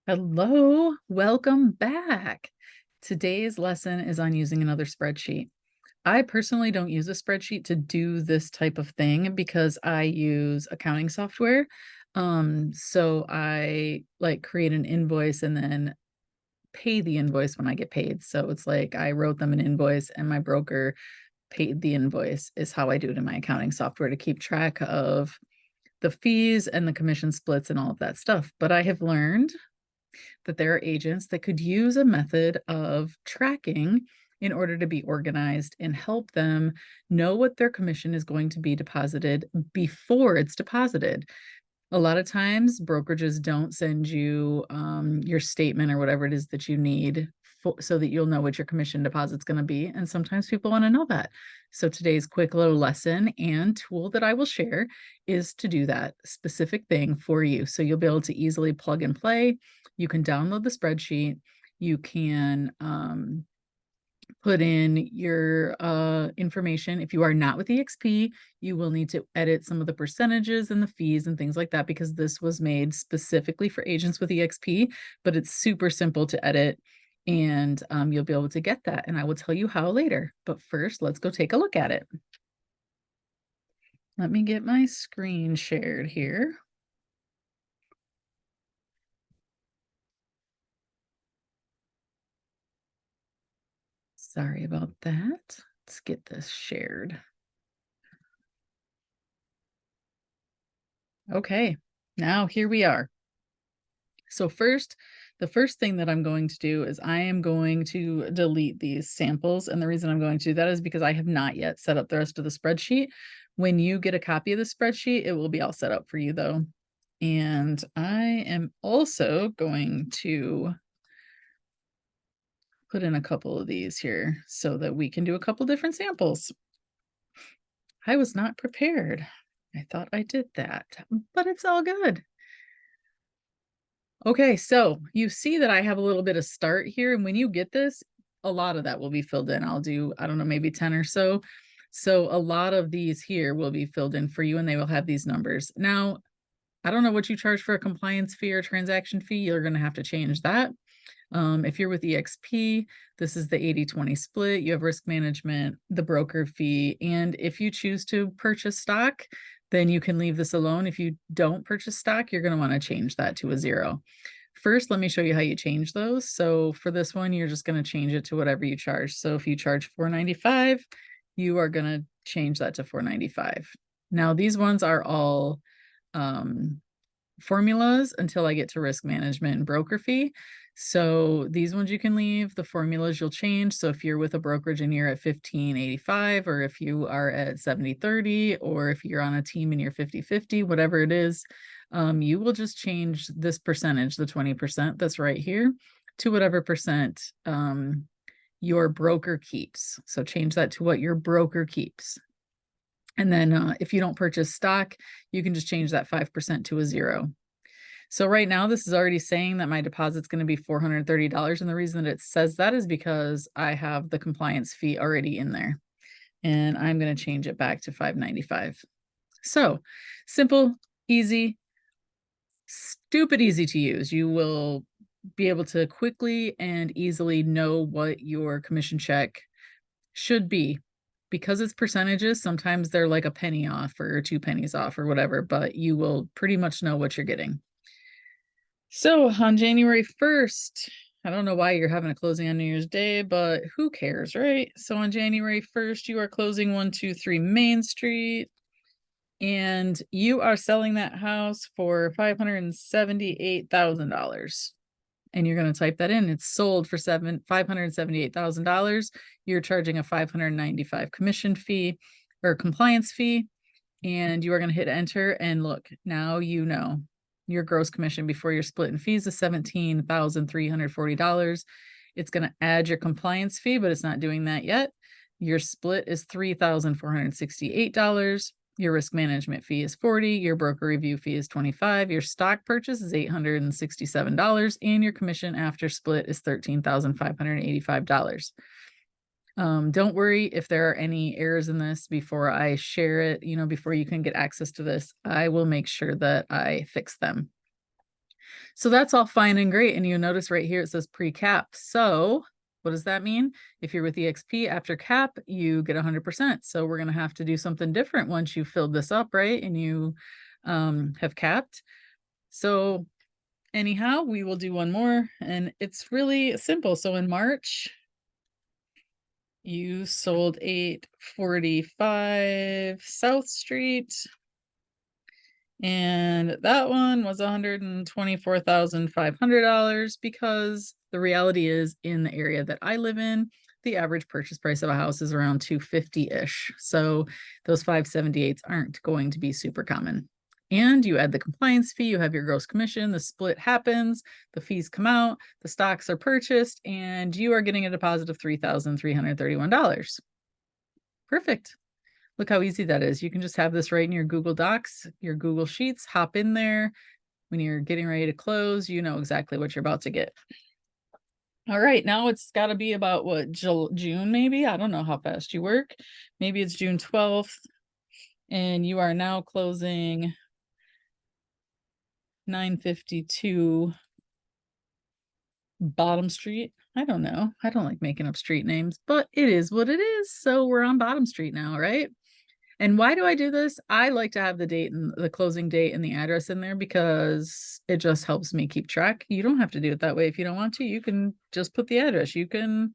Hello, welcome back. Today's lesson is on using another spreadsheet. I personally don't use a spreadsheet to do this type of thing because I use accounting software. So I like create an invoice and then pay the invoice when I get paid. So it's like I wrote them an invoice and my broker paid the invoice is how I do it in my accounting software to keep track of the fees and the commission splits and all of that stuff. But I have learned that there are agents that could use a method of tracking in order to be organized and help them know what their commission is going to be deposited before it's deposited. A lot of times, brokerages don't send you your statement or whatever it is that you need so that you'll know what your commission deposit's going to be. And sometimes people want to know that. So today's quick little lesson and tool that I will share is to do that specific thing for you. So you'll be able to easily plug and play. You can download the spreadsheet. You can put in your information. If you are not with EXP, you will need to edit some of the percentages and the fees and things like that because this was made specifically for agents with EXP, but it's super simple to edit and you'll be able to get that. And I will tell you how later. But first, let's go take a look at it. Let me get my screen shared here. Sorry about that. Let's get this shared. Okay, now here we are. So first, the first thing that I'm going to do is I am going to delete these samples. And the reason I'm going to do that is because I have not yet set up the rest of the spreadsheet. When you get a copy of the spreadsheet, it will be all set up for you though. And I am also going to put in a couple of these here so that we can do a couple different samples. I was not prepared. I thought I did that, but it's all good. Okay, so you see that I have a little bit of start here, and when you get this, a lot of that will be filled in. I'll do, I don't know, maybe 10 or so. So a lot of these here will be filled in for you, and they will have these numbers. Now, I don't know what you charge for a compliance fee or transaction fee. You're going to have to change that. If you're with EXP, this is the 80/20 split. You have risk management, the broker fee, and if you choose to purchase stock, then you can leave this alone. If you don't purchase stock, you're going to want to change that to a 0. First, let me show you how you change those. So for this one, you're just going to change it to whatever you charge. So if you charge $4.95, you are going to change that to $4.95. Now, these ones are all formulas until I get to risk management and broker fee. So these ones you can leave, the formulas you'll change. So if you're with a brokerage and you're at 1585, or if you are at 70/30, or if you're on a team and you're 50/50, whatever it is, you will just change this percentage, the 20% that's right here, to whatever percent your broker keeps. So change that to what your broker keeps. And then if you don't purchase stock, you can just change that 5% to a 0. So right now, this is already saying that my deposit's going to be $430. And the reason that it says that is because I have the compliance fee already in there. And I'm going to change it back to $595. So simple, easy, stupid easy to use. You will be able to quickly and easily know what your commission check should be. Because it's percentages, sometimes they're like a penny off or 2 pennies off or whatever, but you will pretty much know what you're getting. So on January 1st, I don't know why you're having a closing on New Year's Day, but who cares, right? So on January 1st, you are closing 123 Main Street, and you are selling that house for $578,000. And you're going to type that in. It's sold for $578,000. You're charging a $595 commission fee or compliance fee, and you are going to hit enter. And look, now you know your gross commission before your split and fees is $17,340. It's going to add your compliance fee, but it's not doing that yet. Your split is $3,468. Your risk management fee is $40. Your broker review fee is $25. Your stock purchase is $867, and your commission after split is $13,585. Don't worry if there are any errors in this before I share it, before you can get access to this. I will make sure that I fix them. So that's all fine and great. And you notice right here it says pre-cap. So what does that mean? If you're with EXP after cap, you get 100%. So we're going to have to do something different once you filled this up, right? And you have capped. So anyhow, we will do one more, and it's really simple. So in March, you sold 845 South Street. And that one was $124,500 because the reality is in the area that I live in, the average purchase price of a house is around 250-ish. So those 578s aren't going to be super common. And you add the compliance fee, you have your gross commission, the split happens, the fees come out, the stocks are purchased, and you are getting a deposit of $3,331. Perfect. Look how easy that is. You can just have this right in your Google Docs, your Google Sheets, hop in there. When you're getting ready to close, you know exactly what you're about to get. All right, now it's got to be about what, June maybe? I don't know how fast you work. Maybe it's June 12th, and you are now closing 952 Bottom Street. I don't know. I don't like making up street names, but it is what it is. So we're on Bottom Street now, right? And why do I do this? I like to have the date and the closing date and the address in there because it just helps me keep track. You don't have to do it that way if you don't want to. You can just put the address. You can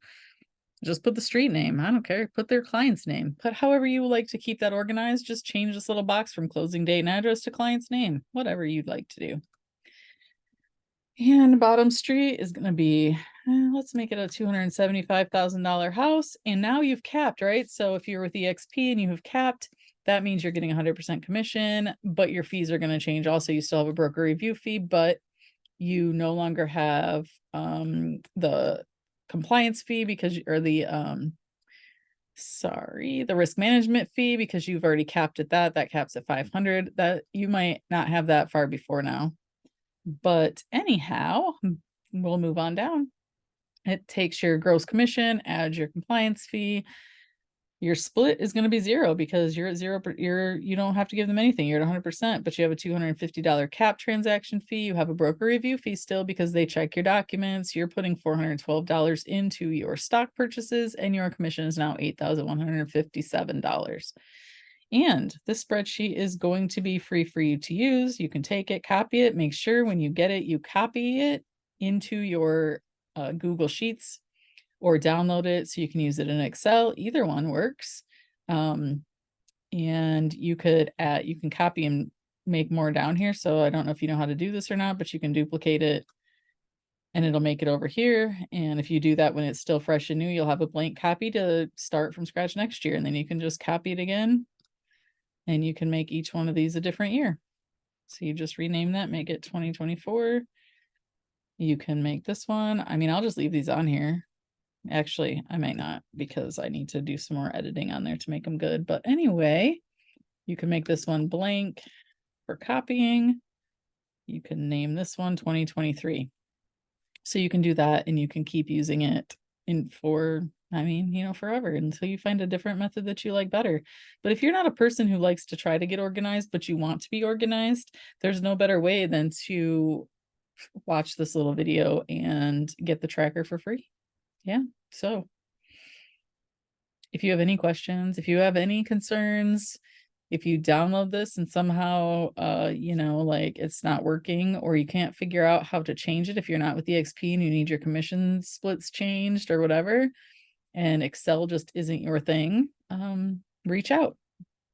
just put the street name. I don't care. Put their client's name. Put however you like to keep that organized. Just change this little box from closing date and address to client's name, whatever you'd like to do. And Bottom Street is going to be, let's make it a $275,000 house. And now you've capped, right? So if you're with EXP and you have capped, that means you're getting 100% commission, but your fees are going to change. Also, you still have a broker review fee, but you no longer have the compliance fee because, or the, the risk management fee because you've already capped at that. That caps at 500. That you might not have that far before now. But anyhow, we'll move on down. It takes your gross commission, adds your compliance fee. Your split is going to be 0 because you're at 0. You don't have to give them anything. You're at 100%, but you have a $250 cap transaction fee. You have a broker review fee still because they check your documents. You're putting $412 into your stock purchases, and your commission is now $8,157. And this spreadsheet is going to be free for you to use. You can take it, copy it, make sure when you get it, you copy it into your Google Sheets or download it so you can use it in Excel. Either one works. And you can copy and make more down here. So I don't know if you know how to do this or not, but you can duplicate it and it'll make it over here. And if you do that when it's still fresh and new, you'll have a blank copy to start from scratch next year. And then you can just copy it again. And you can make each one of these a different year. So you just rename that, make it 2024. You can make this one. I mean, I'll just leave these on here. Actually, I might not because I need to do some more editing on there to make them good. But anyway, you can make this one blank for copying. You can name this one 2023. So you can do that and you can keep using it forever until you find a different method that you like better. But if you're not a person who likes to try to get organized, but you want to be organized, there's no better way than to watch this little video and get the tracker for free. Yeah. So if you have any questions, if you have any concerns, if you download this and somehow, like it's not working or you can't figure out how to change it, if you're not with EXP and you need your commission splits changed or whatever, and Excel just isn't your thing, reach out.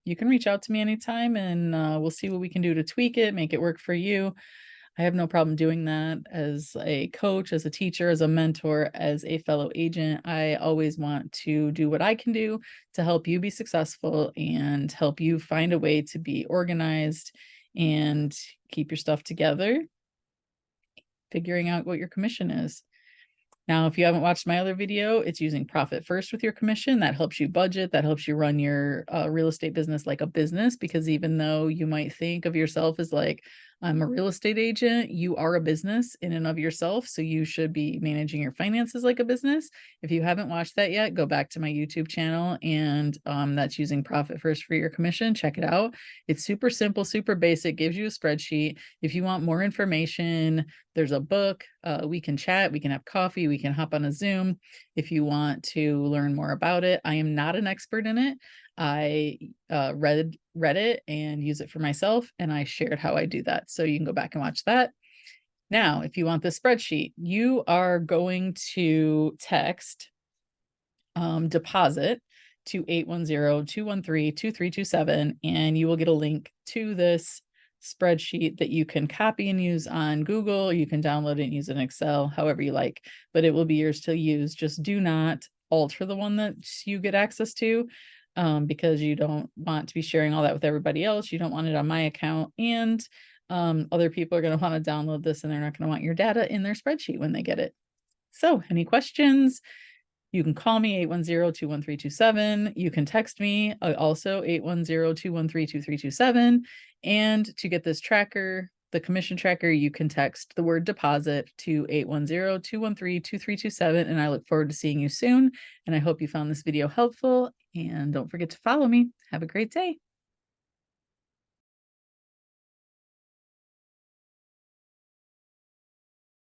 You can reach out to me anytime and we'll see what we can do to tweak it, make it work for you. I have no problem doing that as a coach, as a teacher, as a mentor, as a fellow agent. I always want to do what I can do to help you be successful and help you find a way to be organized and keep your stuff together, figuring out what your commission is. Now, if you haven't watched my other video, it's using Profit First with your commission. That helps you budget. That helps you run your real estate business like a business, because even though you might think of yourself as like, I'm a real estate agent. You are a business in and of yourself, so you should be managing your finances like a business. If you haven't watched that yet, go back to my YouTube channel, and that's using Profit First for your commission. Check it out. It's super simple, super basic, gives you a spreadsheet. If you want more information, there's a book. We can chat, we can have coffee, we can hop on a Zoom if you want to learn more about it. I am not an expert in it. I read it and use it for myself, and I shared how I do that. So you can go back and watch that. Now, if you want the spreadsheet, you are going to text deposit to 810-213-2327, and you will get a link to this spreadsheet that you can copy and use on Google. You can download it and use it in Excel, however you like, but it will be yours to use. Just do not alter the one that you get access to, because you don't want to be sharing all that with everybody else. You don't want it on my account, and other people are going to want to download this, and they're not going to want your data in their spreadsheet when they get it. So, any questions? You can call me 810-213-27. You can text me also 810-213-2327. And to get this tracker, the commission tracker, you can text the word deposit to 810-213-2327. And I look forward to seeing you soon. And I hope you found this video helpful. And don't forget to follow me. Have a great day.